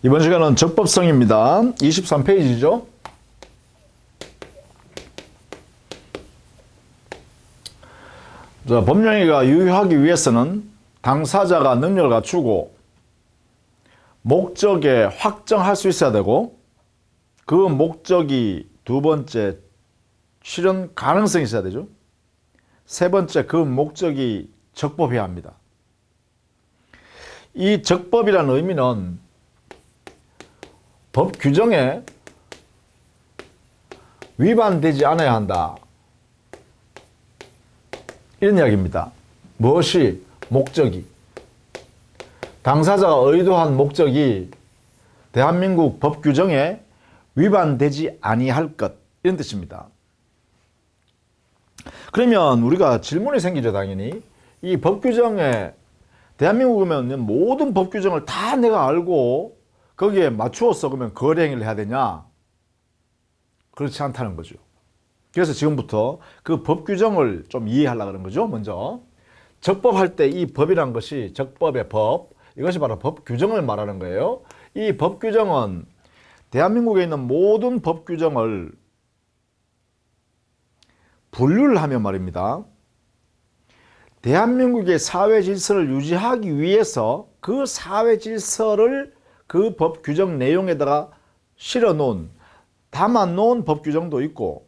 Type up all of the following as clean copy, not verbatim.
이번 시간은 적법성입니다. 23페이지죠. 자, 법령위가 유효하기 위해서는 당사자가 능력을 갖추고 목적에 확정할 수 있어야 되고, 그 목적이 두 번째 실현 가능성이 있어야 되죠. 세 번째, 그 목적이 적법해야 합니다. 이 적법이라는 의미는 법 규정에 위반되지 않아야 한다, 이런 이야기입니다. 무엇이? 목적이. 당사자가 의도한 목적이 대한민국 법 규정에 위반되지 아니할 것, 이런 뜻입니다. 그러면 우리가 질문이 생기죠, 당연히. 이 법 규정에, 대한민국이면 모든 법 규정을 다 내가 알고 거기에 맞추어서 그러면 거래행위를 해야 되냐? 그렇지 않다는 거죠. 그래서 지금부터 그 법 규정을 좀 이해하려고 하는 거죠. 먼저 적법할 때 이 법이란 것이, 적법의 법, 이것이 바로 법 규정을 말하는 거예요. 이 법 규정은 대한민국에 있는 모든 법 규정을 분류를 하면 말입니다, 대한민국의 사회 질서를 유지하기 위해서 그 사회 질서를 그 법 규정 내용에다가 실어 놓은, 담아 놓은 법 규정도 있고,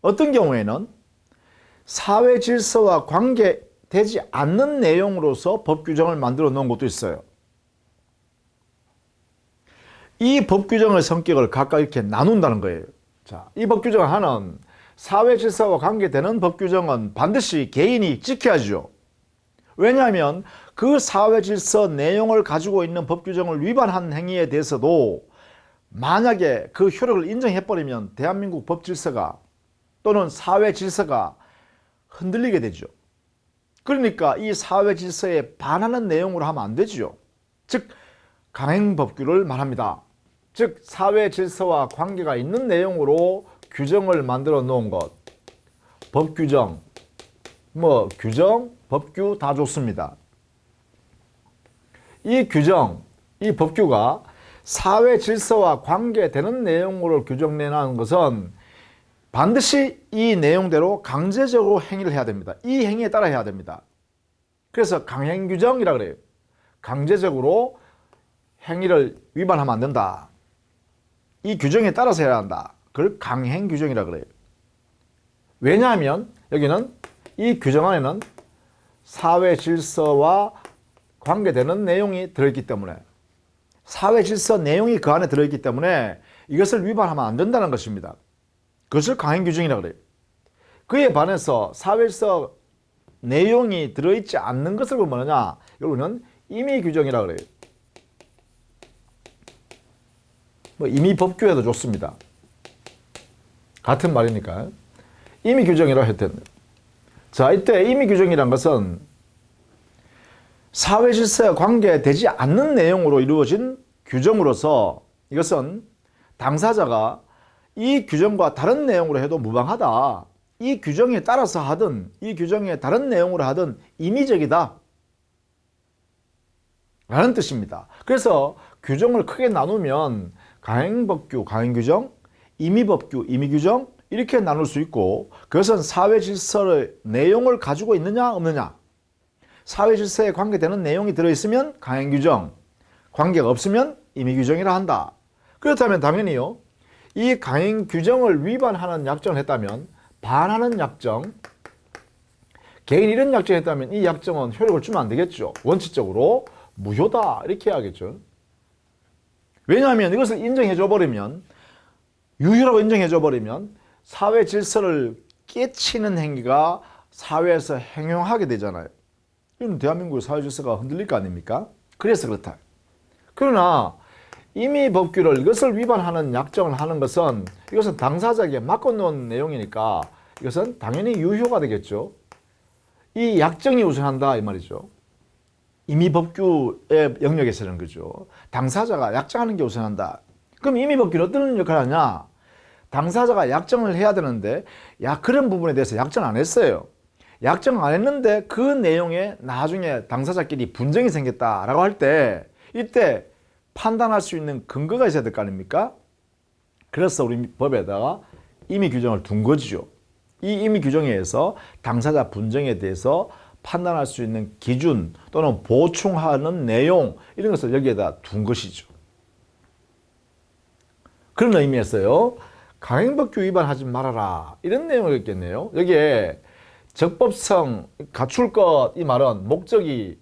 어떤 경우에는 사회 질서와 관계되지 않는 내용으로서 법 규정을 만들어 놓은 것도 있어요. 이 법 규정의 성격을 각각 이렇게 나눈다는 거예요. 자, 이 법 규정 하나는 사회 질서와 관계되는 법 규정은 반드시 개인이 지켜야죠. 왜냐하면 그 사회 질서 내용을 가지고 있는 법 규정을 위반한 행위에 대해서도 만약에 그 효력을 인정해버리면 대한민국 법 질서가 또는 사회 질서가 흔들리게 되죠. 그러니까 이 사회 질서에 반하는 내용으로 하면 안 되죠. 즉, 강행법규를 말합니다. 즉, 사회 질서와 관계가 있는 내용으로 규정을 만들어 놓은 것, 법규정, 규정, 법규 다 좋습니다. 이 규정, 이 법규가 사회 질서와 관계되는 내용으로 규정내놓은 것은 반드시 이 내용대로 강제적으로 행위를 해야 됩니다. 이 행위에 따라 해야 됩니다. 그래서 강행규정이라 그래요. 강제적으로 행위를 위반하면 안 된다. 이 규정에 따라서 해야 한다. 그걸 강행규정이라 그래요. 왜냐하면 여기는 이 규정 안에는 사회 질서와 관계되는 내용이 들어있기 때문에, 사회 질서 내용이 그 안에 들어있기 때문에 이것을 위반하면 안 된다는 것입니다. 그것을 강행규정이라고 그래요. 그에 반해서 사회질서 내용이 들어있지 않는 것을 뭐냐? 이거는 임의규정이라고 그래요. 임의법규에도 좋습니다. 같은 말이니까. 임의규정이라고 했던. 자, 이때 임의규정이란 것은 사회질서에 관계되지 않는 내용으로 이루어진 규정으로서 이것은 당사자가 이 규정과 다른 내용으로 해도 무방하다, 이 규정에 따라서 하든 이 규정에 다른 내용으로 하든 임의적이다 라는 뜻입니다. 그래서 규정을 크게 나누면 강행법규, 강행규정, 임의법규, 임의규정, 이렇게 나눌 수 있고, 그것은 사회질서의 내용을 가지고 있느냐 없느냐, 사회질서에 관계되는 내용이 들어있으면 강행규정, 관계가 없으면 임의규정이라 한다. 그렇다면 당연히요, 이 강행규정을 위반하는 약정을 했다면, 반하는 약정, 개인이 이런 약정을 했다면 이 약정은 효력을 주면 안 되겠죠. 원칙적으로 무효다, 이렇게 해야겠죠. 왜냐하면 이것을 인정해줘 버리면, 유효라고 인정해줘 버리면 사회 질서를 깨치는 행위가 사회에서 행용하게 되잖아요. 이건 대한민국의 사회 질서가 흔들릴 거 아닙니까? 그래서 그렇다. 그러나 임의법규를, 이것을 위반하는 약정을 하는 것은, 이것은 당사자에게 맡겨놓은 내용이니까 이것은 당연히 유효가 되겠죠. 이 약정이 우선한다, 이 말이죠. 임의법규의 영역에서는 그죠. 당사자가 약정하는 게 우선한다. 그럼 임의법규는 어떤 역할을 하냐? 당사자가 약정을 해야 되는데, 그런 부분에 대해서 약정 안 했어요. 약정 안 했는데 그 내용에 나중에 당사자끼리 분쟁이 생겼다라고 할 때, 이때 판단할 수 있는 근거가 있어야 될 거 아닙니까? 그래서 우리 법에다가 임의 규정을 둔 거죠. 이 임의 규정에 의해서 당사자 분쟁에 대해서 판단할 수 있는 기준 또는 보충하는 내용 이런 것을 여기에다 둔 것이죠. 그런 의미에서요. 강행법규 위반하지 말아라 이런 내용을 있겠네요. 여기에 적법성 갖출 것 이 말은 목적이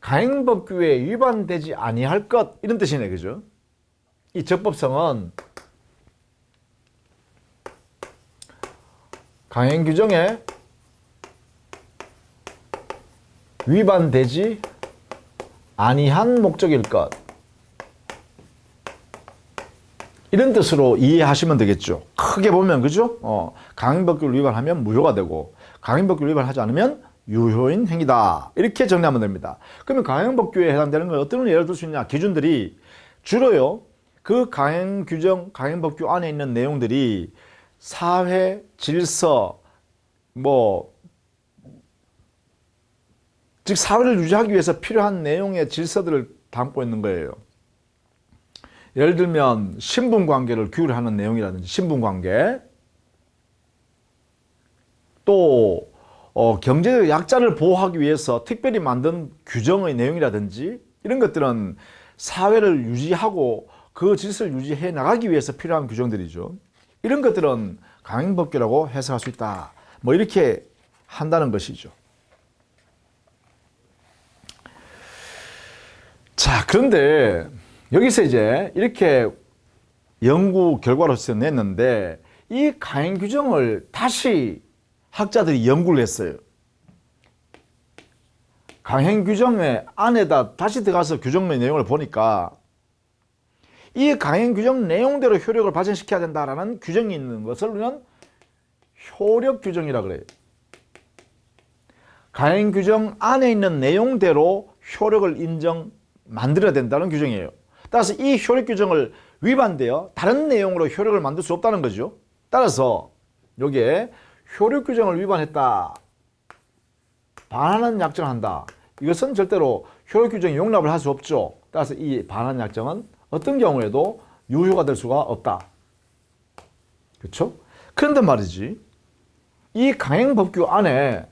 강행법규에 위반되지 아니할 것 이런 뜻이네, 그죠? 이 적법성은 강행규정에 위반되지 아니한 목적일 것 이런 뜻으로 이해하시면 되겠죠. 크게 보면 그죠? 강행법규를 위반하면 무효가 되고 강행법규를 위반하지 않으면 유효인 행위다 이렇게 정리하면 됩니다. 그러면 강행법규에 해당되는 건 어떤 예를 들 수 있냐? 기준들이 주로요 그 강행규정 강행법규 안에 있는 내용들이 사회 질서 즉 사회를 유지하기 위해서 필요한 내용의 질서들을 담고 있는 거예요. 예를 들면 신분관계를 규율하는 내용이라든지 신분관계, 또 경제적 약자를 보호하기 위해서 특별히 만든 규정의 내용이라든지 이런 것들은 사회를 유지하고 그 질서를 유지해 나가기 위해서 필요한 규정들이죠. 이런 것들은 강행법규라고 해석할 수 있다. 이렇게 한다는 것이죠. 자, 그런데 여기서 이제 이렇게 연구 결과로서 냈는데 이 강행 규정을 다시 학자들이 연구를 했어요. 강행 규정의 안에다 다시 들어가서 규정의 내용을 보니까 이 강행 규정 내용대로 효력을 발생시켜야 된다라는 규정이 있는 것을 우리는 효력 규정이라 그래요. 강행 규정 안에 있는 내용대로 효력을 만들어야 된다는 규정이에요. 따라서 이 효력 규정을 위반되어 다른 내용으로 효력을 만들 수 없다는 거죠. 따라서 여기에 효력 규정을 위반했다, 반하는 약정을 한다. 이것은 절대로 효력 규정이 용납을 할 수 없죠. 따라서 이 반하는 약정은 어떤 경우에도 유효가 될 수가 없다. 그렇죠? 그런데 말이지, 이 강행법규 안에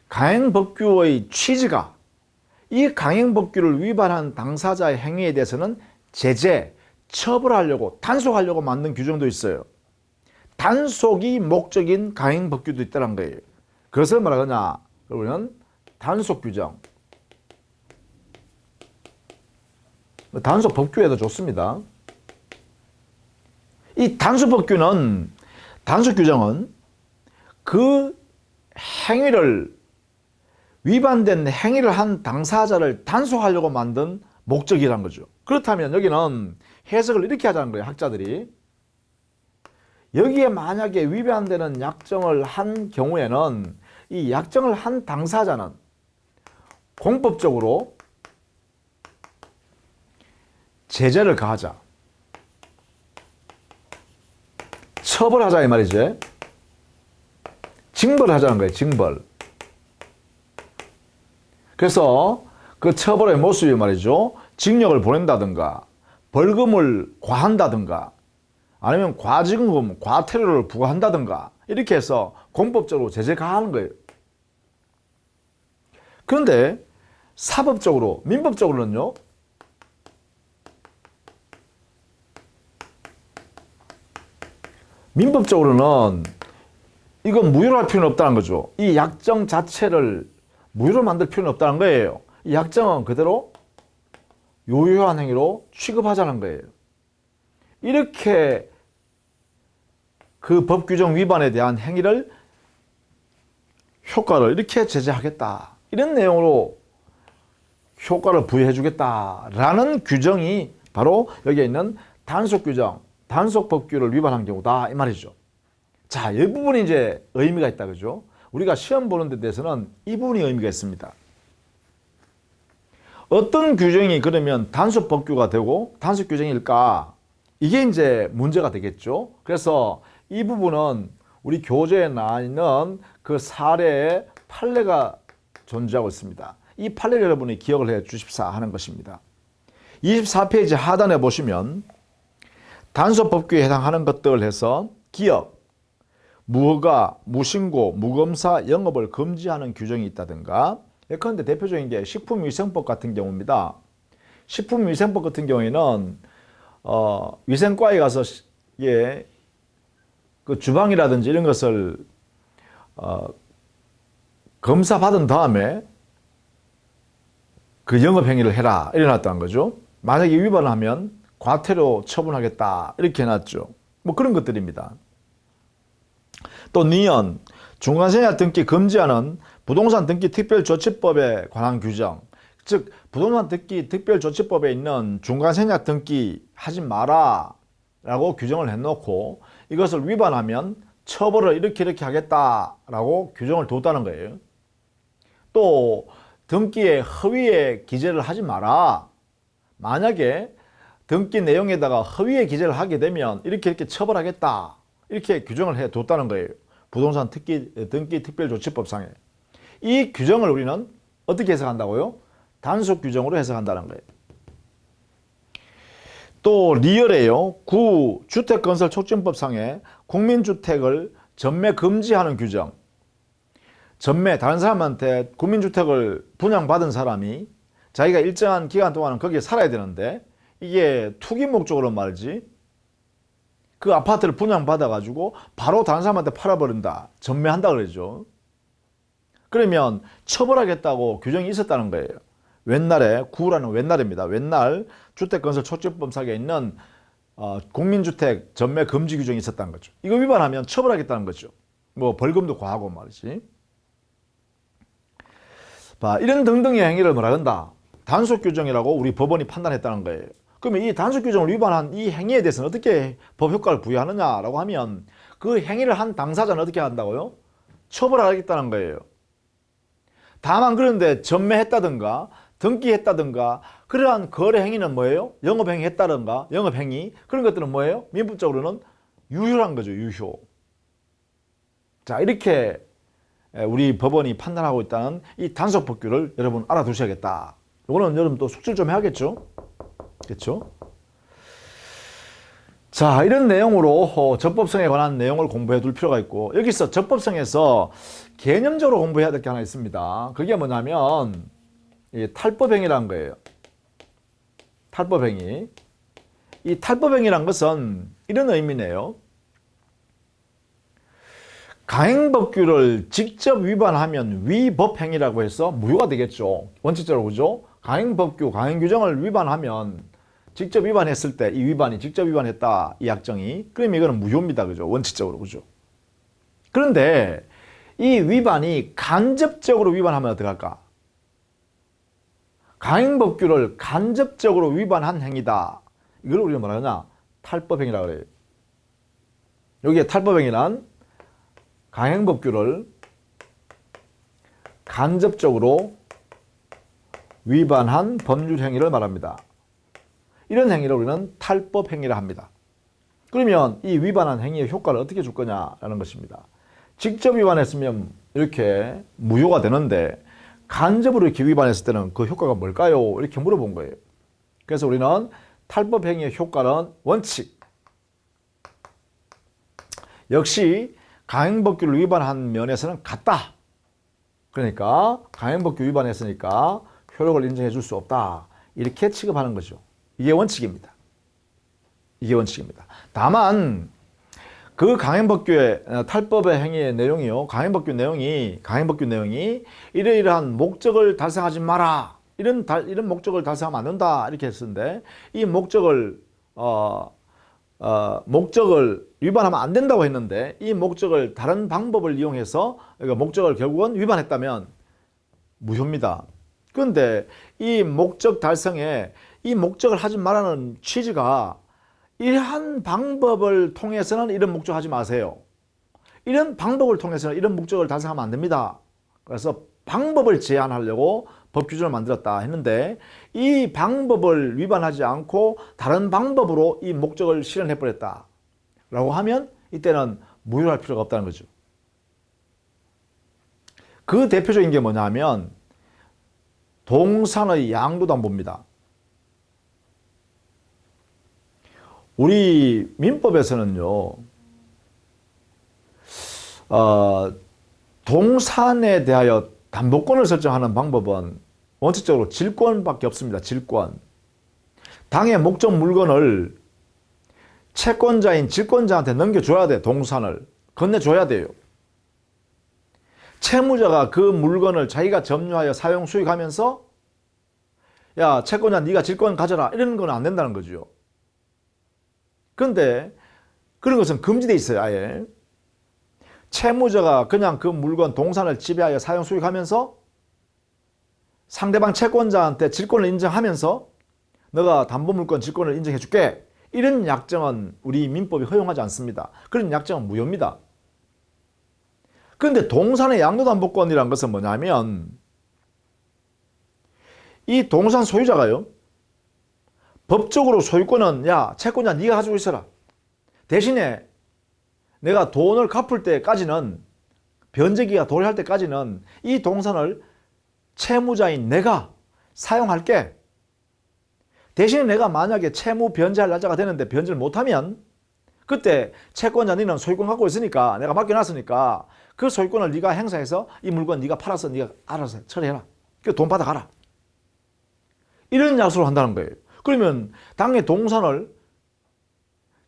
강행법규의 취지가 이 강행법규를 위반한 당사자의 행위에 대해서는 제재, 처벌하려고, 단속하려고 만든 규정도 있어요. 단속이 목적인 강행법규도 있다는 거예요. 그것을 말하거나 그러면 단속규정. 단속법규에도 좋습니다. 이 단속규정은 그 위반된 행위를 한 당사자를 단속하려고 만든 목적이란 거죠. 그렇다면 여기는 해석을 이렇게 하자는 거예요, 학자들이. 여기에 만약에 위반되는 약정을 한 경우에는 이 약정을 한 당사자는 공법적으로 제재를 가하자, 처벌하자 이 말이지. 징벌하자는 거예요, 징벌. 그래서 그 처벌의 모습이 말이죠, 징역을 보낸다든가 벌금을 과한다든가 아니면 과징금, 과태료를 부과한다든가 이렇게 해서 공법적으로 제재 가하는 거예요. 그런데 사법적으로, 민법적으로는요, 이건 무효로 할 필요는 없다는 거죠. 이 약정 자체를 무효로 만들 필요는 없다는 거예요. 이 약정은 그대로 유효한 행위로 취급하자는 거예요. 이렇게 그 법 규정 위반에 대한 행위를 효과를 이렇게 제재하겠다, 이런 내용으로 효과를 부여해 주겠다라는 규정이 바로 여기에 있는 단속규정, 단속법규를 위반한 경우다 이 말이죠. 자, 이 부분이 이제 의미가 있다, 그죠? 우리가 시험 보는 데 대해서는 이 부분이 의미가 있습니다. 어떤 규정이 그러면 단속법규가 되고 단속규정일까? 이게 이제 문제가 되겠죠. 그래서 이 부분은 우리 교재에 나와 있는 그 사례의 판례가 존재하고 있습니다. 이 판례를 여러분이 기억을 해 주십사 하는 것입니다. 24페이지 하단에 보시면 단속법규에 해당하는 것들을 해서 기업, 무허가, 무신고, 무검사 영업을 금지하는 규정이 있다든가, 예컨대 대표적인 게 식품위생법 같은 경우입니다. 식품위생법 같은 경우에는 위생과에 가서 그 주방이라든지 이런 것을 검사받은 다음에 그 영업행위를 해라 이래놨다는 거죠. 만약에 위반을 하면 과태료 처분하겠다 이렇게 해놨죠. 뭐 그런 것들입니다. 또 니은, 중간생약 등기 금지하는 부동산 등기 특별조치법에 관한 규정, 즉 부동산 등기 특별조치법에 있는 중간생약 등기 하지 마라 라고 규정을 해놓고 이것을 위반하면 처벌을 이렇게 하겠다라고 규정을 뒀다는 거예요. 또 등기에 허위의 기재를 하지 마라. 만약에 등기 내용에다가 허위의 기재를 하게 되면 이렇게 처벌하겠다. 이렇게 규정을 해뒀다는 거예요. 부동산 등기 특별조치법상에. 이 규정을 우리는 어떻게 해석한다고요? 단속 규정으로 해석한다는 거예요. 또 리얼에요. 구 주택건설촉진법상에 국민주택을 전매 금지하는 규정. 전매, 다른 사람한테 국민주택을 분양받은 사람이 자기가 일정한 기간 동안은 거기에 살아야 되는데 이게 투기 목적으로 말이지 그 아파트를 분양받아가지고 바로 다른 사람한테 팔아버린다. 전매한다 그러죠. 그러면 처벌하겠다고 규정이 있었다는 거예요. 옛날에 구라는 옛날입니다. 옛날 주택건설촉진법상에 있는 국민주택 전매 금지 규정이 있었다는 거죠. 이거 위반하면 처벌하겠다는 거죠. 뭐 벌금도 과하고 말이지. 봐, 이런 등등의 행위를 뭐라 한다? 단속 규정이라고 우리 법원이 판단했다는 거예요. 그러면 이 단속 규정을 위반한 이 행위에 대해서는 어떻게 법 효과를 부여하느냐라고 하면 그 행위를 한 당사자는 어떻게 한다고요? 처벌하겠다는 거예요. 다만 그런데 전매했다든가 등기했다든가 그러한 거래 행위는 뭐예요? 영업행위 했다든가 영업행위 그런 것들은 뭐예요? 민법적으로는 유효한 거죠. 유효. 자, 이렇게 우리 법원이 판단하고 있다는 이 단속법규를 여러분 알아두셔야겠다. 이거는 여러분 또 숙지를 좀 해야겠죠? 그렇죠? 자, 이런 내용으로 적법성에 관한 내용을 공부해 둘 필요가 있고, 여기서 적법성에서 개념적으로 공부해야 될 게 하나 있습니다. 그게 뭐냐면 이 탈법행위라는 거예요. 탈법행위. 이 탈법행위란 것은 이런 의미네요. 강행법규를 직접 위반하면 위법행위라고 해서 무효가 되겠죠. 원칙적으로 그죠? 강행법규, 강행규정을 위반하면 직접 위반했을 때 이 위반이 직접 위반했다 이 약정이 그러면 이거는 무효입니다. 그죠? 원칙적으로 그죠? 그런데 이 위반이 간접적으로 위반하면 어떡할까? 강행법규를 간접적으로 위반한 행위다. 이걸 우리가 뭐라 하냐? 탈법행위라고 그래요. 여기에 탈법행위란 강행법규를 간접적으로 위반한 법률 행위를 말합니다. 이런 행위를 우리는 탈법행위라 합니다. 그러면 이 위반한 행위의 효과를 어떻게 줄 거냐라는 것입니다. 직접 위반했으면 이렇게 무효가 되는데 간접으로 이렇게 위반했을 때는 그 효과가 뭘까요? 이렇게 물어본 거예요. 그래서 우리는 탈법행위의 효과는 원칙. 역시 강행법규를 위반한 면에서는 같다. 그러니까 강행법규 위반했으니까 효력을 인정해 줄 수 없다. 이렇게 취급하는 거죠. 이게 원칙입니다. 이게 원칙입니다. 다만 그 강행법규의 탈법의 행위의 내용이요. 강행법규 내용이 이러이러한 목적을 달성하지 마라. 이런 목적을 달성하면 안 된다. 이렇게 했었는데 이 목적을 위반하면 안 된다고 했는데 이 목적을 다른 방법을 이용해서 그러니까 목적을 결국은 위반했다면 무효입니다. 그런데 이 목적 달성에 이 목적을 하지 말라는 취지가 이러한 방법을 통해서는 이런 목적 하지 마세요. 이런 방법을 통해서는 이런 목적을 달성하면 안 됩니다. 그래서 방법을 제한하려고 법 규정을 만들었다 했는데 이 방법을 위반하지 않고 다른 방법으로 이 목적을 실현해 버렸다 라고 하면 이때는 무효할 필요가 없다는 거죠. 그 대표적인 게 뭐냐면 동산의 양도담보입니다. 우리 민법에서는요, 동산에 대하여 담보권을 설정하는 방법은 원칙적으로 질권밖에 없습니다. 질권. 당의 목적 물건을 채권자인 질권자한테 넘겨줘야 돼. 동산을 건네줘야 돼요. 채무자가 그 물건을 자기가 점유하여 사용 수익하면서 야, 채권자 네가 질권 가져라 이러는 건 안 된다는 거죠. 그런데 그런 것은 금지돼 있어요. 아예. 채무자가 그냥 그 물건 동산을 지배하여 사용 수익하면서 상대방 채권자한테 질권을 인정하면서 너가 담보물권 질권을 인정해 줄게, 이런 약정은 우리 민법이 허용하지 않습니다. 그런 약정은 무효입니다. 그런데 동산의 양도담보권이라는 것은 뭐냐면 이 동산 소유자가요, 법적으로 소유권은 야, 채권자 네가 가지고 있어라. 대신에 내가 돈을 갚을 때까지는, 변제기가 도래할 때까지는 이 동산을 채무자인 내가 사용할게. 대신에 내가 만약에 채무 변제할 날짜가 되는데 변제를 못하면 그때 채권자 너는 소유권 갖고 있으니까 내가 맡겨놨으니까 그 소유권을 네가 행사해서 이 물건 네가 팔아서 네가 알아서 처리해라. 그 돈 받아가라. 이런 약속을 한다는 거예요. 그러면 당의 동산을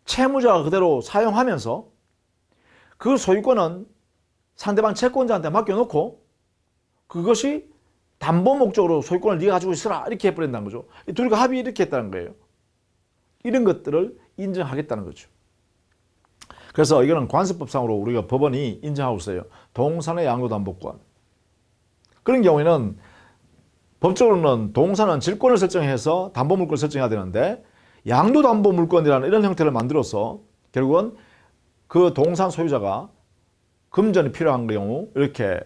채무자가 그대로 사용하면서 그 소유권은 상대방 채권자한테 맡겨놓고 그것이 담보 목적으로 소유권을 네가 가지고 있어라 이렇게 해버린다는 거죠. 둘이가 합의 이렇게 했다는 거예요. 이런 것들을 인정하겠다는 거죠. 그래서 이거는 관습법상으로 우리가 법원이 인정하고 있어요. 동산의 양도담보권. 그런 경우에는 법적으로는 동산은 질권을 설정해서 담보물권을 설정해야 되는데 양도담보물권이라는 이런 형태를 만들어서 결국은 그 동산 소유자가 금전이 필요한 경우 이렇게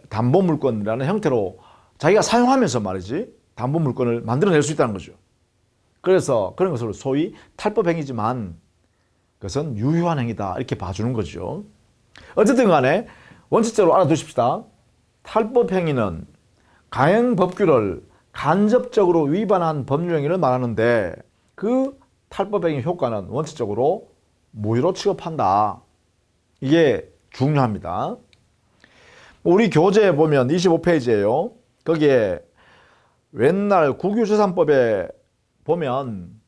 담보물권이라는 형태로 자기가 사용하면서 말이지 담보물권을 만들어낼 수 있다는 거죠. 그래서 그런 것을 소위 탈법행위지만 그것은 유효한 행위다 이렇게 봐주는 거죠. 어쨌든 간에 원칙적으로 알아두십시다. 탈법행위는 강행법규를 간접적으로 위반한 법률행위를 말하는데 그 탈법행위 효과는 원칙적으로 무효로 취급한다. 이게 중요합니다. 우리 교재에 보면 25페이지예요. 거기에 옛날 국유재산법에 보면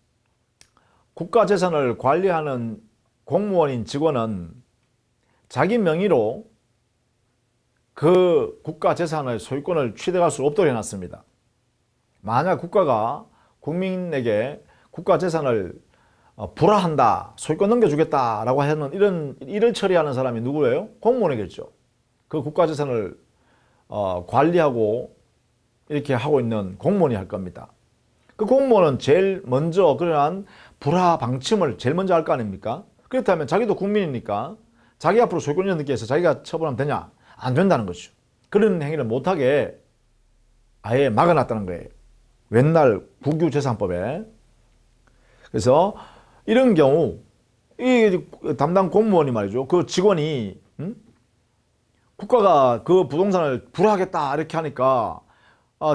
국가재산을 관리하는 공무원인 직원은 자기 명의로 그 국가재산의 소유권을 취득할 수 없도록 해놨습니다. 만약 국가가 국민에게 국가재산을 불화한다, 소유권 넘겨주겠다라고 하는 이런 일을 처리하는 사람이 누구예요? 공무원이겠죠. 그 국가재산을 관리하고 이렇게 하고 있는 공무원이 할 겁니다. 그 공무원은 제일 먼저 그러한 불화 방침을 제일 먼저 할 거 아닙니까? 그렇다면 자기도 국민이니까 자기 앞으로 소유권 있는 데서 자기가 처분하면 되냐? 안 된다는 거죠. 그런 행위를 못하게 아예 막아놨다는 거예요. 옛날 국유재산법에. 그래서 이런 경우 이 담당 공무원이 말이죠. 그 직원이 국가가 그 부동산을 불화하겠다 이렇게 하니까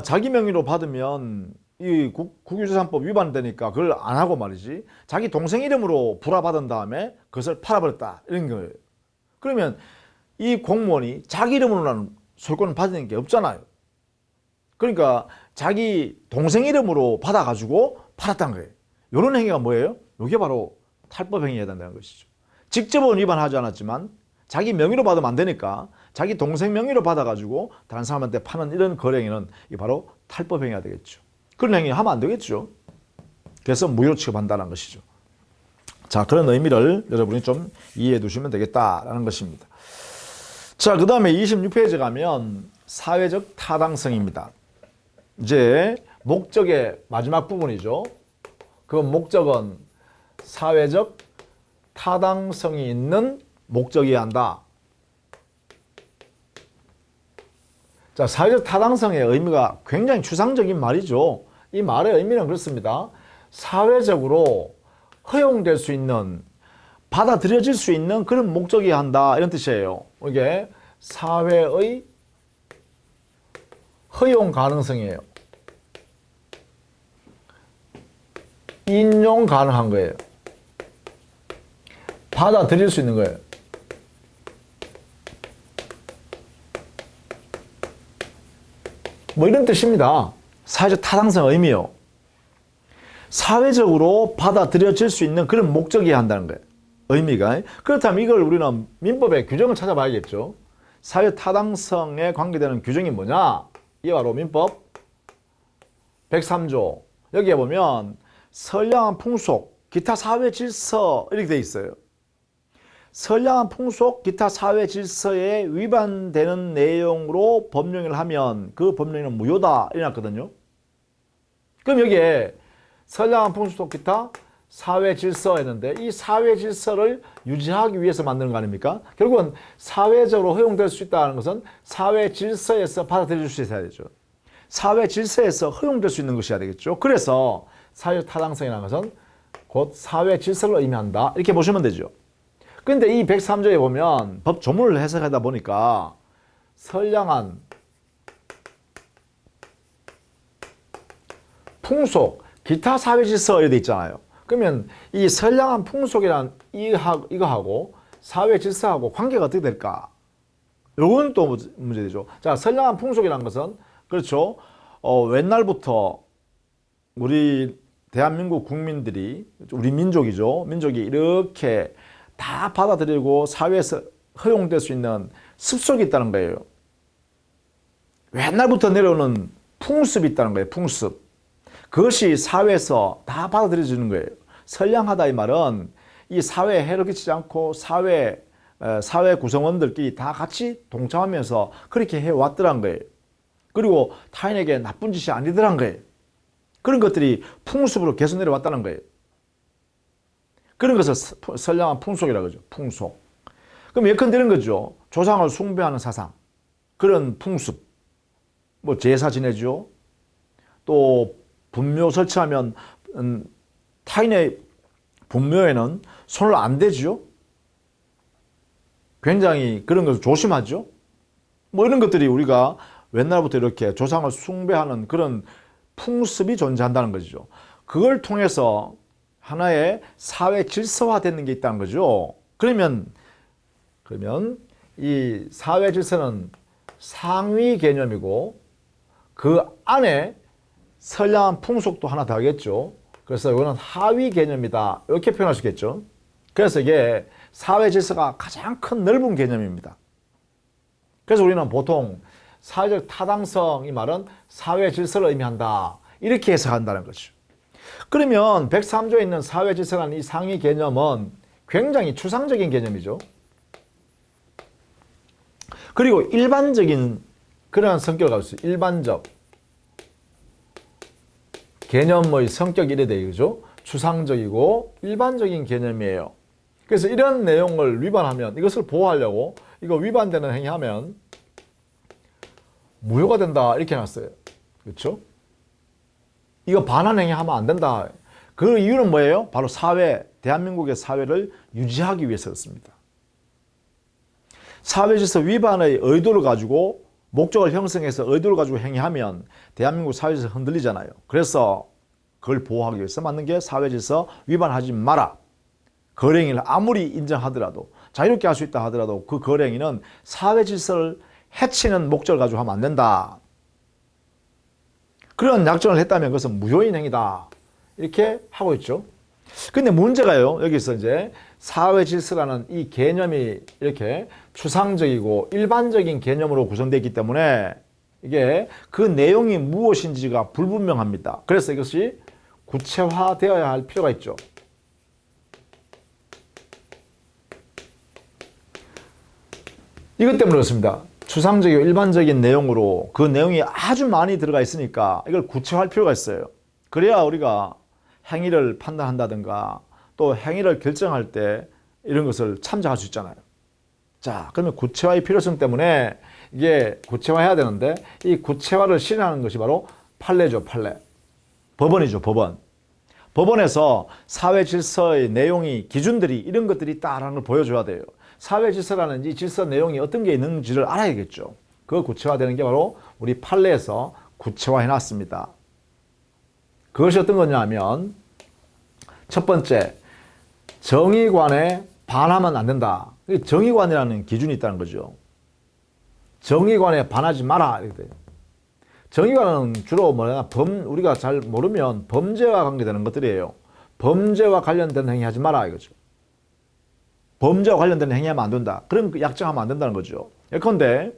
자기 명의로 받으면 이 국유재산법 위반되니까 그걸 안 하고 말이지 자기 동생 이름으로 불화받은 다음에 그것을 팔아버렸다 이런 거예요. 그러면 이 공무원이 자기 이름으로는 소유권을 받는 게 없잖아요. 그러니까 자기 동생 이름으로 받아가지고 팔았다는 거예요. 이런 행위가 뭐예요? 이게 바로 탈법 행위해야 된다는 것이죠. 직접은 위반하지 않았지만 자기 명의로 받으면 안 되니까 자기 동생 명의로 받아가지고 다른 사람한테 파는 이런 거래 행위는 바로 탈법 행위가 되겠죠. 그런 행위 하면 안 되겠죠. 그래서 무효로 취급한다는 것이죠. 자, 그런 의미를 여러분이 좀 이해해 두시면 되겠다라는 것입니다. 자, 그 다음에 26페이지 가면 사회적 타당성입니다. 이제 목적의 마지막 부분이죠. 그 목적은 사회적 타당성이 있는 목적이어야 한다. 자, 사회적 타당성의 의미가 굉장히 추상적인 말이죠. 이 말의 의미는 그렇습니다. 사회적으로 허용될 수 있는, 받아들여질 수 있는 그런 목적이어야 한다 이런 뜻이에요. 이게 사회의 허용 가능성이에요. 인용 가능한 거예요. 받아들일 수 있는 거예요. 뭐 이런 뜻입니다. 사회적 타당성 의미요. 사회적으로 받아들여질 수 있는 그런 목적이어야 한다는 거예요. 의미가. 그렇다면 이걸 우리는 민법의 규정을 찾아봐야겠죠. 사회 타당성에 관계되는 규정이 뭐냐? 이게 바로 민법 103조. 여기에 보면 선량한 풍속, 기타 사회 질서 이렇게 돼 있어요. 선량한 풍속, 기타 사회 질서에 위반되는 내용으로 법령을 하면 그 법령은 무효다 이래놨거든요. 그럼 여기에 선량한 풍속, 기타 사회 질서 했는데 이 사회 질서를 유지하기 위해서 만드는 거 아닙니까? 결국은 사회적으로 허용될 수 있다는 것은 사회 질서에서 받아들일 수 있어야 되죠. 사회 질서에서 허용될 수 있는 것이어야 되겠죠. 그래서 사회적 타당성이라는 것은 곧 사회 질서를 의미한다. 이렇게 보시면 되죠. 근데 이 103조에 보면 법 조문을 해석하다 보니까 선량한 풍속, 기타 사회 질서 이렇게 돼 있잖아요. 그러면 이 선량한 풍속이란 이거하고 사회 질서하고 관계가 어떻게 될까? 요건 또 문제되죠. 자, 선량한 풍속이라는 것은 그렇죠. 옛날부터 우리 대한민국 국민들이 우리 민족이죠. 민족이 이렇게 다 받아들이고 사회에서 허용될 수 있는 습속이 있다는 거예요. 옛날부터 내려오는 풍습이 있다는 거예요. 풍습. 그것이 사회에서 다 받아들여지는 거예요. 선량하다 이 말은 이 사회에 해를 끼치지 않고 사회 구성원들끼리 다 같이 동참하면서 그렇게 해왔더란 거예요. 그리고 타인에게 나쁜 짓이 아니더란 거예요. 그런 것들이 풍습으로 계속 내려왔다는 거예요. 그런 것을 선량한 풍속이라고 하죠. 풍속. 그럼 예컨대 이런 거죠. 조상을 숭배하는 사상. 그런 풍습. 뭐 제사 지내죠. 또 분묘 설치하면 타인의 분묘에는 손을 안 대죠. 굉장히 그런 것을 조심하죠. 뭐 이런 것들이 우리가 옛날부터 이렇게 조상을 숭배하는 그런 풍습이 존재한다는 거죠. 그걸 통해서 하나의 사회 질서화되는 게 있다는 거죠. 그러면 이 사회 질서는 상위 개념이고 그 안에 선량한 풍속도 하나 더하겠죠. 그래서 이거는 하위 개념이다. 이렇게 표현할 수 있겠죠. 그래서 이게 사회 질서가 가장 큰 넓은 개념입니다. 그래서 우리는 보통 사회적 타당성 이 말은 사회 질서를 의미한다. 이렇게 해석한다는 거죠. 그러면 103조에 있는 사회 질서라는 이 상위 개념은 굉장히 추상적인 개념이죠. 그리고 일반적인 그러한 성격을 가지고 있어요. 일반적. 개념의 성격이 이래 돼요. 그죠? 추상적이고 일반적인 개념이에요. 그래서 이런 내용을 위반하면 이것을 보호하려고 이거 위반되는 행위하면 무효가 된다 이렇게 해놨어요. 그렇죠? 이거 반한 행위하면 안 된다. 그 이유는 뭐예요? 바로 사회, 대한민국의 사회를 유지하기 위해서였습니다. 사회질서 위반의 의도를 가지고 목적을 형성해서 의도를 가지고 행위하면 대한민국 사회질서 흔들리잖아요. 그래서 그걸 보호하기 위해서 만든 게 사회질서 위반하지 마라. 거래행위를 아무리 인정하더라도 자유롭게 할 수 있다 하더라도 그 거래행위는 사회질서를 해치는 목적을 가지고 하면 안 된다. 그런 약정을 했다면 그것은 무효인 행위다. 이렇게 하고 있죠. 근데 문제가요. 여기서 이제 사회질서라는 이 개념이 이렇게 추상적이고 일반적인 개념으로 구성되어 있기 때문에 이게 그 내용이 무엇인지가 불분명합니다. 그래서 이것이 구체화되어야 할 필요가 있죠. 이것 때문에 그렇습니다. 추상적이고 일반적인 내용으로 그 내용이 아주 많이 들어가 있으니까 이걸 구체화할 필요가 있어요. 그래야 우리가 행위를 판단한다든가 또 행위를 결정할 때 이런 것을 참작할 수 있잖아요. 자, 그러면 구체화의 필요성 때문에 이게 구체화해야 되는데 이 구체화를 실현하는 것이 바로 판례죠, 판례. 법원이죠, 법원. 법원에서 사회 질서의 내용이 기준들이 이런 것들이 있다라는 걸 보여줘야 돼요. 사회 질서라는 이 질서 내용이 어떤 게 있는지를 알아야겠죠. 그 구체화되는 게 바로 우리 판례에서 구체화해 놨습니다. 그것이 어떤 거냐 하면 첫 번째, 정의관의 반하면 안 된다. 정의관이라는 기준이 있다는 거죠. 정의관에 반하지 마라. 이렇게. 정의관은 주로 뭐냐, 우리가 잘 모르면 범죄와 관계되는 것들이에요. 범죄와 관련된 행위 하지 마라 이거죠. 범죄와 관련된 행위하면 안 된다. 그런 약정하면 안 된다는 거죠. 예컨대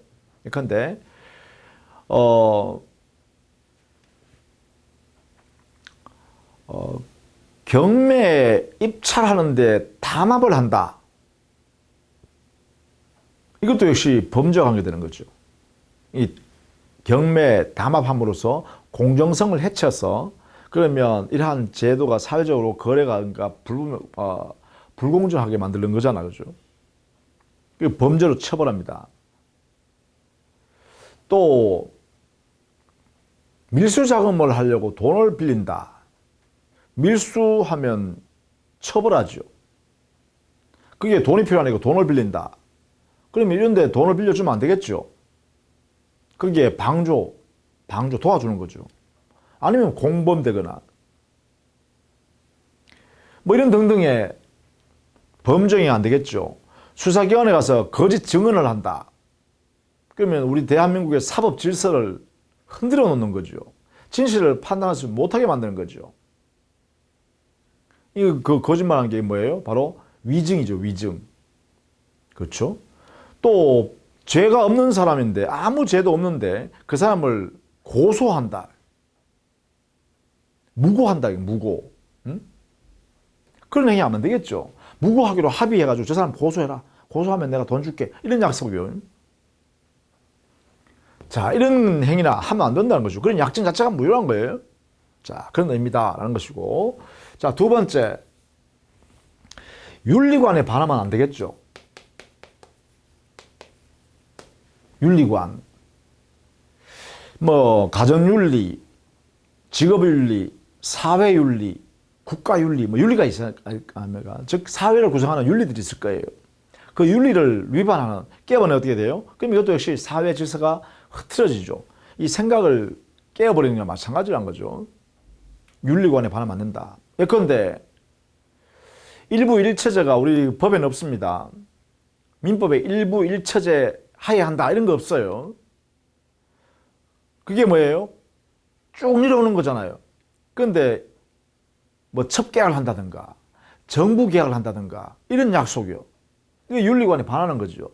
경매에 입찰하는데 담합을 한다. 이것도 역시 범죄와 관계되는 거죠. 이 경매 담합함으로써 공정성을 해쳐서 그러면 이러한 제도가 사회적으로 거래가 그러니까 불공정하게 만드는 거잖아, 그죠? 범죄로 처벌합니다. 또 밀수 자금을 하려고 돈을 빌린다. 밀수하면 처벌하죠. 그게 돈이 필요하니까 돈을 빌린다. 그러면 이런데 돈을 빌려주면 안 되겠죠. 그게 방조 도와주는 거죠. 아니면 공범되거나 뭐 이런 등등의 범죄가 안 되겠죠. 수사기관에 가서 거짓 증언을 한다. 그러면 우리 대한민국의 사법 질서를 흔들어 놓는 거죠. 진실을 판단하지 못하게 만드는 거죠. 그 거짓말하는 게 뭐예요? 바로 위증이죠. 위증. 그렇죠? 또 죄가 없는 사람인데 아무 죄도 없는데 그 사람을 고소한다. 무고한다. 무고. 응? 그런 행위 하면 안 되겠죠. 무고하기로 합의해가지고 저 사람 고소해라. 고소하면 내가 돈 줄게. 이런 약속이요. 자, 이런 행위나 하면 안 된다는 거죠. 그런 약정 자체가 무효란 거예요. 자, 그런 의미다라는 것이고. 자, 두 번째. 윤리관에 반하면 안 되겠죠. 윤리관. 뭐, 가정윤리, 직업윤리, 사회윤리, 국가윤리, 뭐, 윤리가 있어요. 즉, 사회를 구성하는 윤리들이 있을 거예요. 그 윤리를 위반하는, 깨버리면 어떻게 돼요? 그럼 이것도 역시 사회 질서가 흐트러지죠. 이 생각을 깨어버리는 거랑 마찬가지란 거죠. 윤리관에 반하면 안 된다. 예컨대, 일부 일처제가 우리 법에는 없습니다. 민법에 일부 일처제 하에 한다 이런 거 없어요. 그게 뭐예요? 쭉 내려오는 거잖아요. 그런데 뭐 첩계약을 한다든가 정부 계약을 한다든가 이런 약속이요. 이게 윤리관에 반하는 거죠.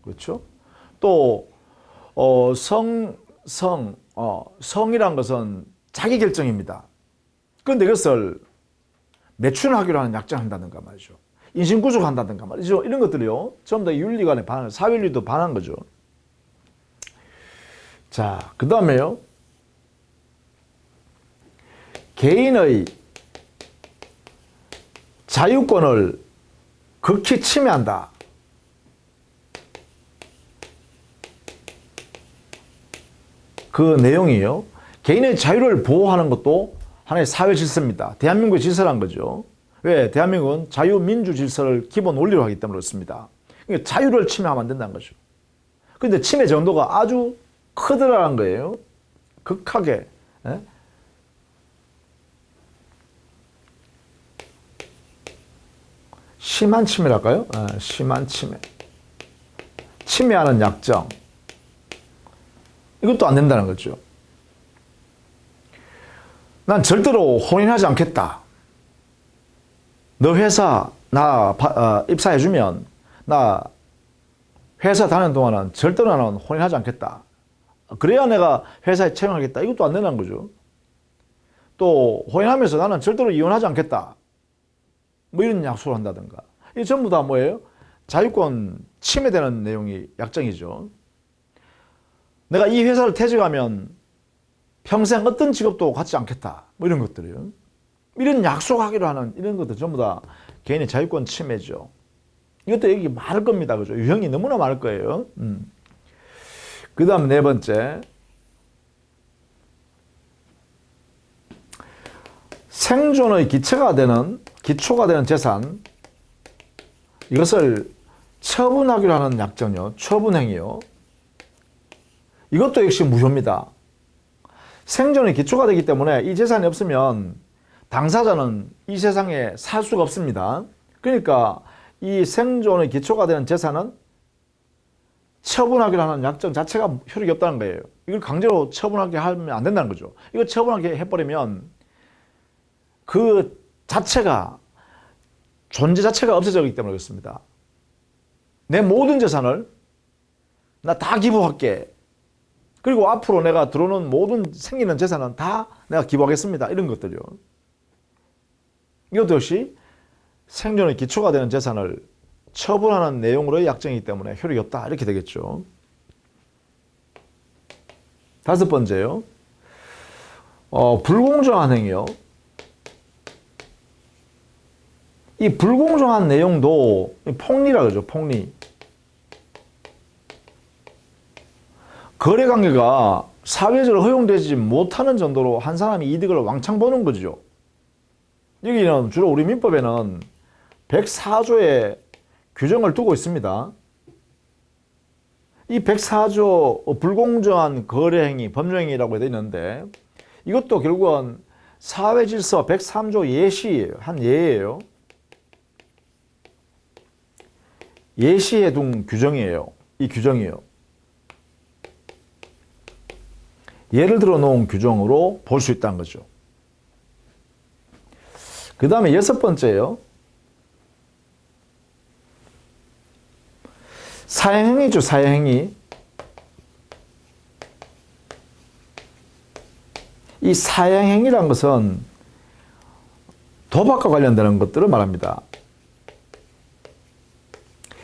그렇죠? 또 성이란 것은 자기 결정입니다. 그런데 이것을 매춘하기로 하는 약정을 한다든가 말이죠. 인신구속한다든가 말이죠. 이런 것들이요. 전부 다 윤리관에 반하는, 사회윤리도 반하는 거죠. 자, 그 다음에요. 개인의 자유권을 극히 침해한다. 그 내용이요. 개인의 자유를 보호하는 것도 하나의 사회 질서입니다. 대한민국의 질서란 거죠. 왜? 대한민국은 자유민주 질서를 기본 원리로 하기 때문에 그렇습니다. 그러니까 자유를 침해하면 안 된다는 거죠. 그런데 침해 정도가 아주 크더라는 거예요. 극하게. 예? 심한 침해랄까요? 심한 침해. 침해하는 약정. 이것도 안 된다는 거죠. 난 절대로 혼인하지 않겠다. 너 회사 나 입사해주면 나 회사 다니는 동안은 절대로 나는 혼인하지 않겠다. 그래야 내가 회사에 채용하겠다. 이것도 안 된다는 거죠. 또 혼인하면서 나는 절대로 이혼하지 않겠다. 뭐 이런 약속을 한다든가. 이게 전부 다 뭐예요? 자유권 침해되는 내용이 약정이죠. 내가 이 회사를 퇴직하면 평생 어떤 직업도 갖지 않겠다. 뭐 이런 것들이요. 이런 약속하기로 하는 이런 것들 전부 다 개인의 자유권 침해죠. 이것도 얘기 많을 겁니다. 그죠? 유형이 너무나 많을 거예요. 그 다음 네 번째. 생존의 기초가 되는 재산. 이것을 처분하기로 하는 약정이요. 처분행위요. 이것도 역시 무효입니다. 생존의 기초가 되기 때문에 이 재산이 없으면 당사자는 이 세상에 살 수가 없습니다. 그러니까 이 생존의 기초가 되는 재산은 처분하기로 하는 약정 자체가 효력이 없다는 거예요. 이걸 강제로 처분하게 하면 안 된다는 거죠. 이거 처분하게 해버리면 그 자체가 존재 자체가 없어지기 때문에 그렇습니다. 내 모든 재산을 나 다 기부할게. 그리고 앞으로 내가 들어오는 모든 생기는 재산은 다 내가 기부하겠습니다. 이런 것들이요. 이것도 역시 생존의 기초가 되는 재산을 처분하는 내용으로의 약정이기 때문에 효력이 없다. 이렇게 되겠죠. 다섯 번째요. 불공정한 행위요. 이 불공정한 내용도 폭리라 그러죠. 폭리. 거래관계가 사회적으로 허용되지 못하는 정도로 한 사람이 이득을 왕창 버는 거죠. 여기는 주로 우리 민법에는 104조에 규정을 두고 있습니다. 이 104조 불공정한 거래행위, 법률행위라고 되어 있는데 이것도 결국은 사회질서 103조 예시 한 예예요. 예시에 둔 규정이에요. 이 규정이에요. 예를 들어 놓은 규정으로 볼 수 있다는 거죠. 그 다음에 여섯 번째요. 사행행위죠. 사행행위. 이 사행행위란 것은 도박과 관련되는 것들을 말합니다.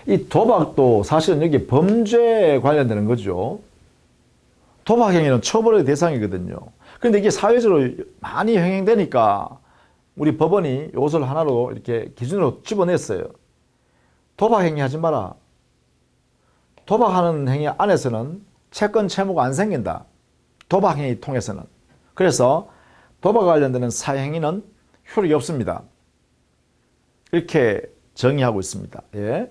이 도박도 사실은 여기 범죄에 관련되는 거죠. 도박행위는 처벌의 대상이거든요. 그런데 이게 사회적으로 많이 행행되니까 우리 법원이 이것을 하나로 이렇게 기준으로 집어냈어요. 도박행위 하지 마라. 도박하는 행위 안에서는 채권 채무가 안 생긴다. 도박행위 통해서는. 그래서 도박 관련되는 사행위는 효력이 없습니다. 이렇게 정의하고 있습니다. 예.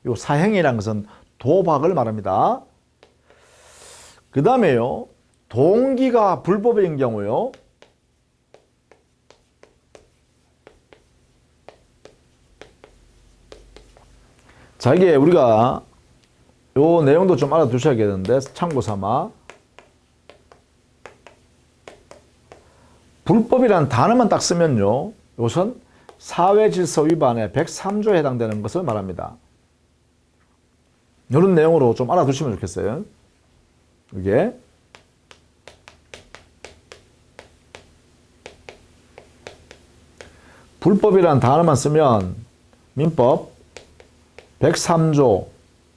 이 사행위라는 것은 도박을 말합니다. 그 다음에요. 동기가 불법인 경우요. 자, 이게 우리가 요 내용도 좀 알아두셔야겠는데 참고 삼아 불법이라는 단어만 딱 쓰면요. 이것은 사회질서 위반의 103조에 해당되는 것을 말합니다. 이런 내용으로 좀 알아두시면 좋겠어요. 이게 불법이라는 단어만 쓰면 민법 103조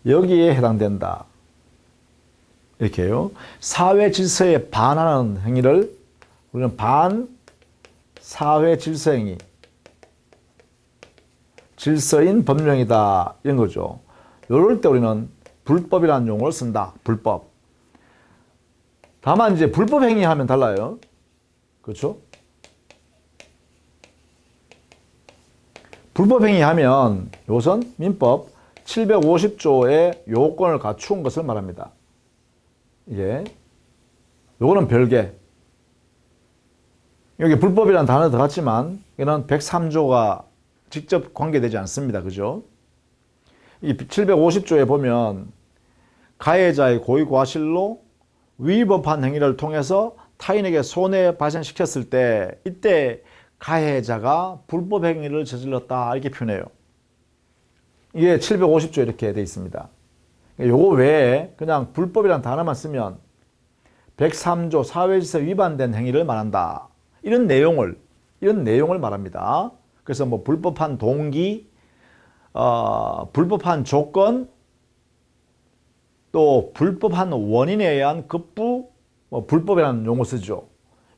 여기에 해당된다. 이렇게요. 사회 질서에 반하는 행위를 우리는 반사회 질서 행위, 질서인 법령이다 이런 거죠. 이럴 때 우리는 불법이라는 용어를 쓴다. 불법. 다만 이제 불법 행위 하면 달라요. 그렇죠? 불법 행위 하면 이것은 민법 750조의 요건을 갖춘 것을 말합니다. 이게 요거는 별개. 여기 불법이라는 단어 들어갔지만 이는 103조가 직접 관계되지 않습니다. 그죠? 이 750조에 보면 가해자의 고의 과실로 위법한 행위를 통해서 타인에게 손해 발생시켰을 때 이때 가해자가 불법 행위를 저질렀다 이렇게 표현해요. 이게 750조 이렇게 되어 있습니다. 요거 외에 그냥 불법이라는 단어만 쓰면 103조 사회질서 위반된 행위를 말한다. 이런 내용을 말합니다. 그래서 뭐 불법한 동기, 불법한 조건, 또 불법한 원인에 의한 급부, 불법이라는 용어 쓰죠.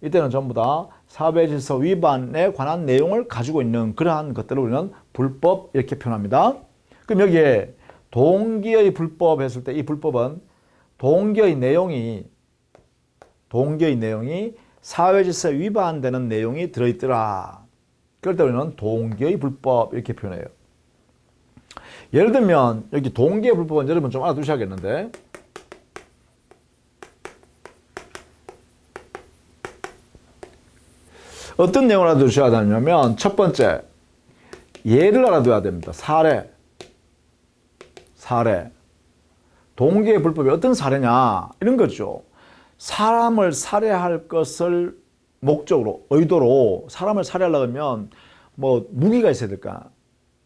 이때는 전부 다 사회질서 위반에 관한 내용을 가지고 있는 그러한 것들을 우리는 불법 이렇게 표현합니다. 그럼 여기에 동기의 불법 했을 때 이 불법은 동기의 내용이 사회질서 위반되는 내용이 들어있더라. 그럴 때 우리는 동기의 불법 이렇게 표현해요. 예를 들면 여기 동기의 불법은 여러분 좀 알아두셔야겠는데 어떤 내용을 알아두셔야 되냐면 첫 번째 예를 알아둬야 됩니다. 사례. 사례. 동기의 불법이 어떤 사례냐 이런 거죠. 사람을 살해할 것을 목적으로 의도로 사람을 살해하려고 하면 뭐 무기가 있어야 될까,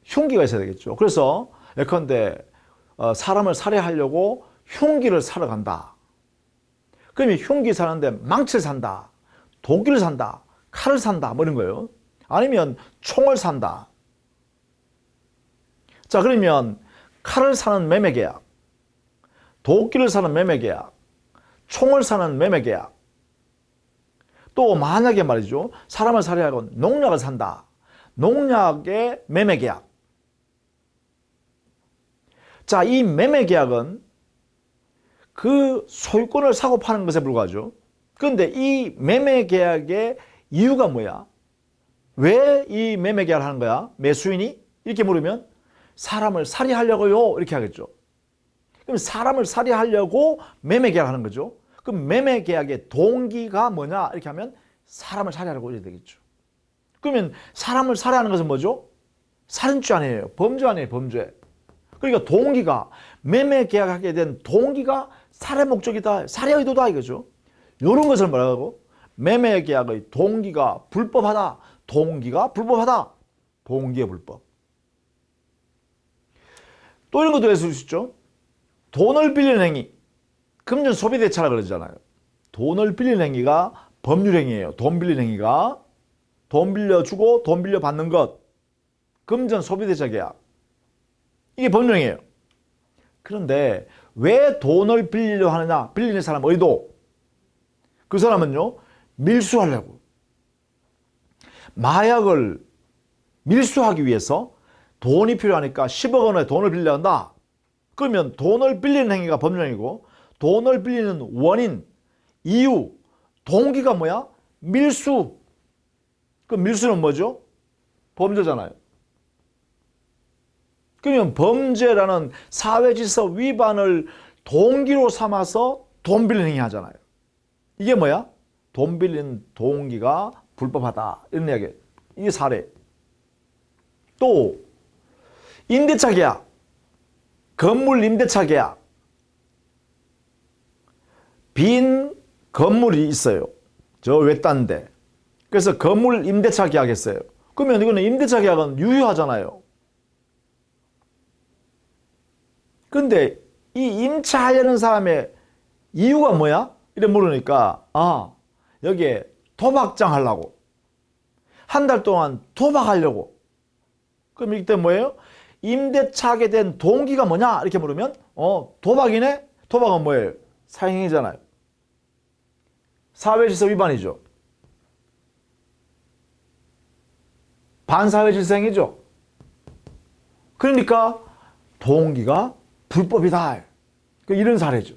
흉기가 있어야 되겠죠. 그래서 예컨대 사람을 살해하려고 흉기를 사러 간다. 그러면 흉기 사는데 망치를 산다, 도끼를 산다, 칼을 산다 뭐 이런 거예요. 아니면 총을 산다. 자, 그러면 칼을 사는 매매계약, 도끼를 사는 매매계약, 총을 사는 매매계약, 또 만약에 말이죠, 사람을 살해하고 농약을 산다. 농약의 매매계약. 자, 이 매매계약은 그 소유권을 사고 파는 것에 불과하죠. 그런데 이 매매계약의 이유가 뭐야? 왜 이 매매계약을 하는 거야? 매수인이? 이렇게 물으면 사람을 살해하려고요 이렇게 하겠죠. 그럼 사람을 살해하려고 매매계약을 하는 거죠. 그럼 매매계약의 동기가 뭐냐 이렇게 하면 사람을 살해하려고 이래야 되겠죠. 그러면 사람을 살해하는 것은 뭐죠? 살인죄 아니에요. 범죄 아니에요. 범죄. 그러니까 동기가, 매매계약하게 된 동기가 살해 목적이다, 살해 의도다 이거죠. 이런 것을 말하고 매매계약의 동기가 불법하다. 동기가 불법하다. 동기의 불법. 또 이런 것도 있을 수 있죠. 돈을 빌리는 행위. 금전 소비대차라 그러잖아요. 돈을 빌리는 행위가 법률행위예요. 돈 빌리는 행위가. 돈 빌려주고 돈 빌려받는 것. 금전 소비대차 계약. 이게 법률행위예요. 그런데 왜 돈을 빌리려 하느냐? 빌리는 사람 의도. 그 사람은요, 밀수하려고. 마약을 밀수하기 위해서 돈이 필요하니까 10억 원의 돈을 빌려야 한다. 그러면 돈을 빌리는 행위가 법률행위고, 돈을 빌리는 원인, 이유, 동기가 뭐야? 밀수. 그 밀수는 뭐죠? 범죄잖아요. 그러면 범죄라는 사회질서 위반을 동기로 삼아서 돈 빌리는 행위 하잖아요. 이게 뭐야? 돈 빌리는 동기가 불법하다. 이런 이야기예요. 이게 사례. 또 임대차 계약, 건물 임대차 계약. 빈 건물이 있어요. 저 외딴데. 그래서 건물 임대차 계약했어요. 그러면 이거는 임대차 계약은 유효하잖아요. 근데 이 임차하려는 사람의 이유가 뭐야? 이래 물으니까, 여기에 도박장 하려고. 한 달 동안 도박하려고. 그럼 이때 뭐예요? 임대차 하게 된 동기가 뭐냐? 이렇게 물으면, 도박이네? 도박은 뭐예요? 사행이잖아요. 사회질서 위반이죠. 반사회질서 행위죠. 그러니까 동기가 불법이다. 이런 사례죠.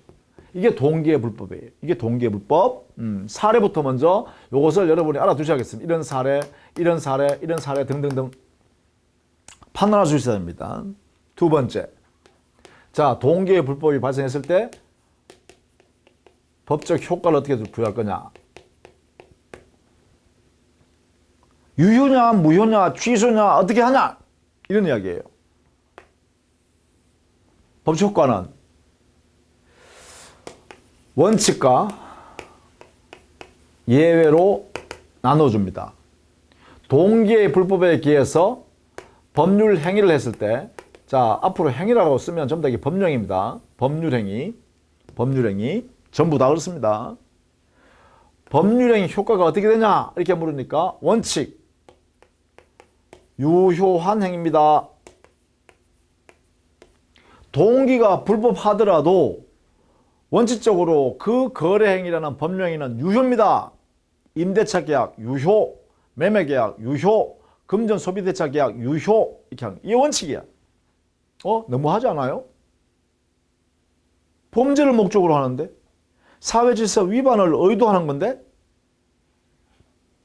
이게 동기의 불법이에요. 이게 동기의 불법. 사례부터 먼저 이것을 여러분이 알아두셔야겠습니다. 이런 사례, 이런 사례, 이런 사례 등등등 판단할 수 있어야 됩니다. 두 번째. 자, 동기의 불법이 발생했을 때 법적 효과를 어떻게 부여할 거냐. 유효냐, 무효냐, 취소냐, 어떻게 하냐. 이런 이야기예요. 법적 효과는 원칙과 예외로 나눠줍니다. 동기의 불법에 기해서 법률 행위를 했을 때, 자, 앞으로 행위라고 쓰면 전부 다 이게 법령입니다. 법률행위, 법률행위, 전부 다 그렇습니다. 법률행위 효과가 어떻게 되냐? 이렇게 물으니까 원칙, 유효한 행위입니다. 동기가 불법하더라도 원칙적으로 그 거래행위라는 법령행위는 유효입니다. 임대차 계약 유효, 매매 계약 유효, 금전 소비대차 계약 유효. 이렇게 하는, 이게 원칙이야. 너무하지 않아요? 범죄를 목적으로 하는데, 사회질서 위반을 의도하는 건데,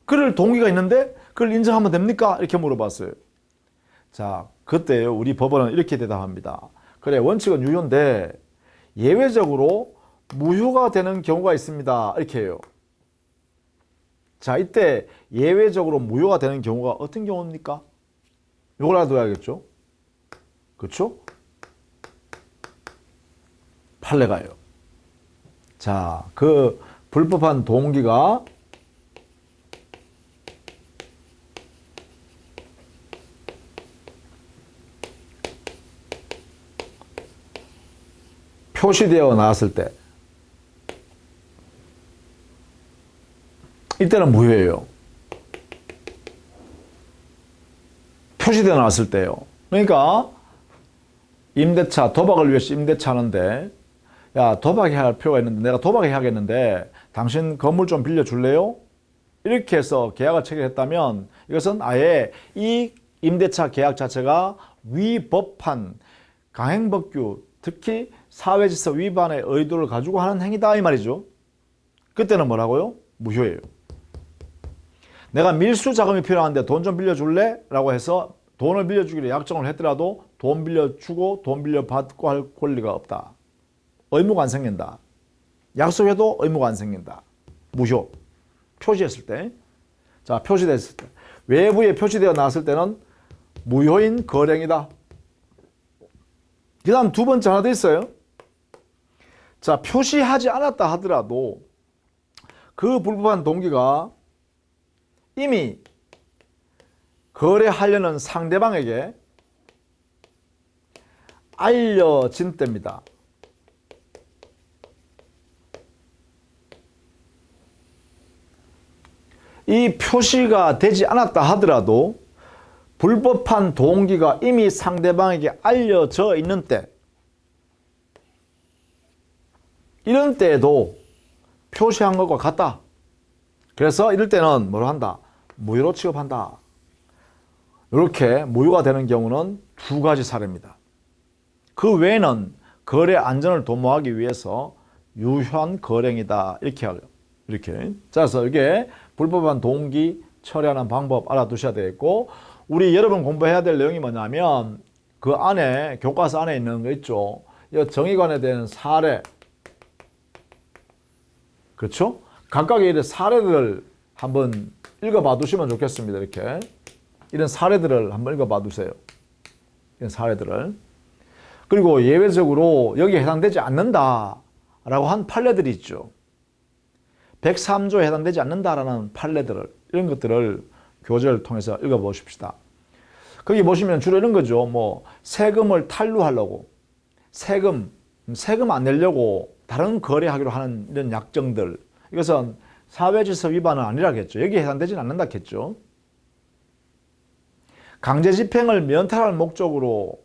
그럴 동기가 있는데 그걸 인정하면 됩니까? 이렇게 물어봤어요. 자, 그때 우리 법원은 이렇게 대답합니다. 그래, 원칙은 유효인데 예외적으로 무효가 되는 경우가 있습니다. 이렇게 해요. 자, 이때 예외적으로 무효가 되는 경우가 어떤 경우입니까? 이걸 알아둬야겠죠. 그렇죠? 판례가요. 자, 그 불법한 동기가 표시되어 나왔을 때 이때는 무효예요. 표시되어 나왔을 때요. 그러니까 임대차, 도박을 위해서 임대차 하는데 야, 도박해야 할 필요가 있는데 내가 도박해야겠는데 당신 건물 좀 빌려줄래요? 이렇게 해서 계약을 체결했다면 이것은 아예 이 임대차 계약 자체가 위법한 강행법규, 특히 사회질서 위반의 의도를 가지고 하는 행위다 이 말이죠. 그때는 뭐라고요? 무효예요. 내가 밀수 자금이 필요한데 돈 좀 빌려줄래? 라고 해서 돈을 빌려주기로 약정을 했더라도 돈 빌려주고 돈 빌려받고 할 권리가 없다. 의무가 안 생긴다. 약속해도 의무가 안 생긴다. 무효. 표시했을 때. 자, 표시됐을 때. 외부에 표시되어 나왔을 때는 무효인 거래행위다. 그 다음 두 번째 하나 더 있어요. 자, 표시하지 않았다 하더라도 그 불법한 동기가 이미 거래하려는 상대방에게 알려진 때입니다. 이 표시가 되지 않았다 하더라도 불법한 동기가 이미 상대방에게 알려져 있는 때, 이런 때에도 표시한 것과 같다. 그래서 이럴 때는 뭐로 한다? 무효로 취급한다. 이렇게 무효가 되는 경우는 두 가지 사례입니다. 그 외에는 거래 안전을 도모하기 위해서 유효한 거래행위다. 이렇게 하고요. 이렇게. 자, 그래서 이게 불법한 동기 처리하는 방법 알아두셔야 되겠고, 우리 여러분 공부해야 될 내용이 뭐냐면 그 안에 교과서 안에 있는 거 있죠. 이 정의관에 대한 사례. 그렇죠? 각각의 사례들을 한번 읽어봐 두시면 좋겠습니다. 이렇게. 이런 사례들을 한번 읽어봐 두세요. 이런 사례들을. 그리고 예외적으로 여기에 해당되지 않는다라고 한 판례들이 있죠. 103조에 해당되지 않는다라는 판례들을, 이런 것들을 교재를 통해서 읽어보십시다. 거기 보시면 주로 이런 거죠. 뭐 세금을 탈루하려고, 세금 안 내려고 다른 거래하기로 하는 이런 약정들, 이것은 사회질서 위반은 아니라겠죠. 여기에 해당되지는 않는다겠죠. 강제 집행을 면탈할 목적으로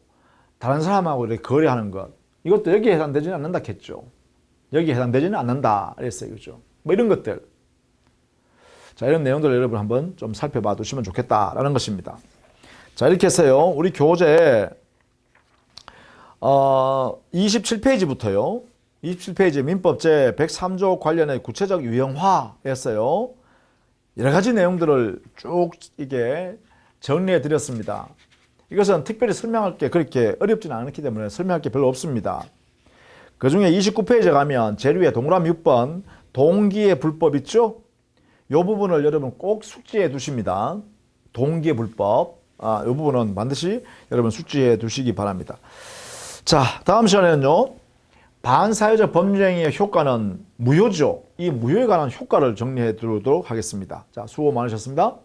다른 사람하고 이렇게 거래하는 것, 이것도 여기에 해당되지는 않는다겠죠. 여기에 해당되지는 않는다 그랬어요. 그죠? 뭐 이런 것들. 자, 이런 내용들을 여러분 한번 좀 살펴봐 두시면 좋겠다라는 것입니다. 자, 이렇게 해서요. 우리 교재 27페이지부터요. 27페이지 민법 제 103조 관련의 구체적 유형화였어요. 여러 가지 내용들을 쭉 이게 정리해 드렸습니다. 이것은 특별히 설명할 게 그렇게 어렵지는 않기 때문에 설명할 게 별로 없습니다. 그 중에 29페이지에 가면 제일 위에 동그라미 6번 동기의 불법 있죠? 이 부분을 여러분 꼭 숙지해 두십니다. 동기의 불법. 이 부분은 반드시 여러분 숙지해 두시기 바랍니다. 자, 다음 시간에는요. 반사회적 법률행위의 효과는 무효죠. 이 무효에 관한 효과를 정리해 두도록 하겠습니다. 자, 수고 많으셨습니다.